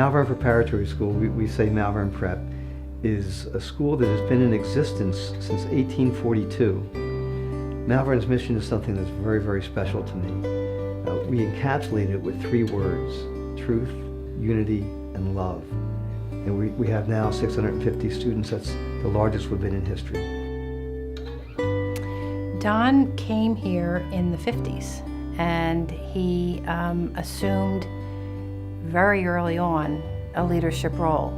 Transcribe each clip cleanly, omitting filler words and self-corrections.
Malvern Preparatory School, we say Malvern Prep, is a school that has been in existence since 1842. Malvern's mission is something that's very, very special to me. We encapsulate it with 3 words: truth, unity, and love. And we have now 650 students. That's the largest we've been in history. Don came here in the 50s, and he assumed very early on a leadership role,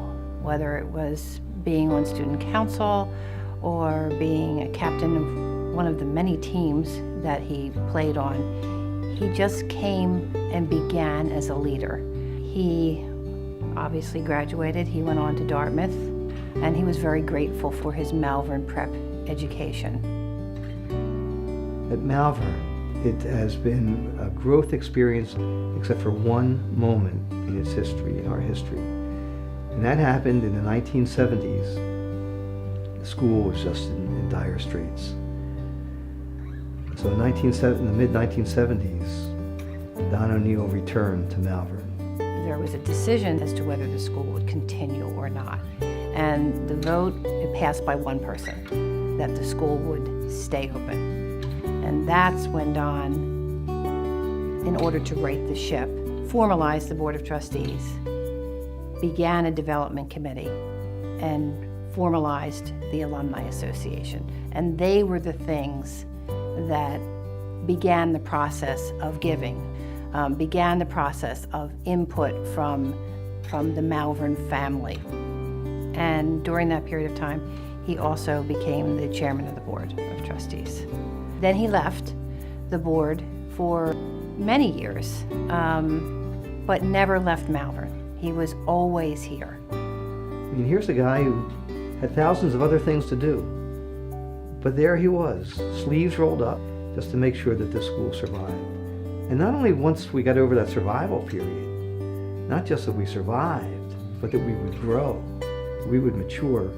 whether it was being on student council or being a captain of one of the many teams that he played on. He just came and began as a leader. He obviously graduated, he went on to Dartmouth, and he was very grateful for his Malvern Prep education. At Malvern, it has been a growth experience except for one moment in its history, in our history. And that happened in the 1970s. The school was just in dire straits. So in the mid-1970s, Don O'Neill returned to Malvern. There was a decision as to whether the school would continue or not. And the vote, it passed by one person, that the school would stay open. And that's when Don, in order to right the ship, formalized the Board of Trustees, began a development committee, and formalized the Alumni Association. And they were the things that began the process of giving, began the process of input from the Malvern family. And during that period of time, he also became the chairman of the Board of Trustees. Then he left the board for many years, but never left Malvern. He was always here. I mean, here's a guy who had thousands of other things to do, but there he was, sleeves rolled up, just to make sure that the school survived. And not only once we got over that survival period, not just that we survived, but that we would grow, we would mature.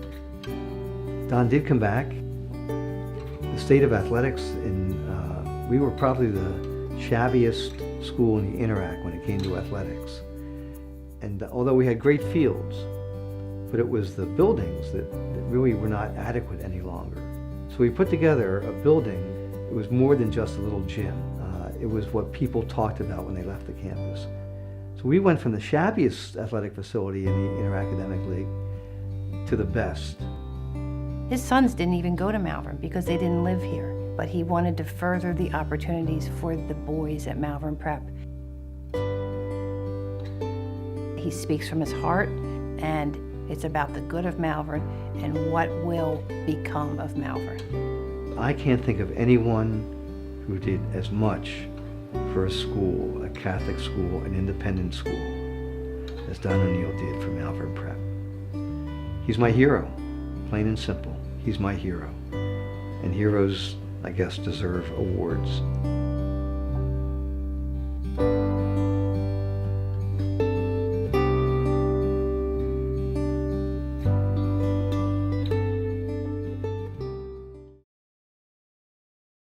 Don did come back. The state of athletics, we were probably the shabbiest school in the Interact when it came to athletics. And although we had great fields, but it was the buildings that really were not adequate any longer. So we put together a building. It was more than just a little gym. It was what people talked about when they left the campus. So we went from the shabbiest athletic facility in the Interacademic League to the best. His sons didn't even go to Malvern because they didn't live here, but he wanted to further the opportunities for the boys at Malvern Prep. He speaks from his heart, and it's about the good of Malvern and what will become of Malvern. I can't think of anyone who did as much for a school, a Catholic school, an independent school, as Don O'Neill did for Malvern Prep. He's my hero, plain and simple. He's my hero. And heroes, I guess, deserve awards.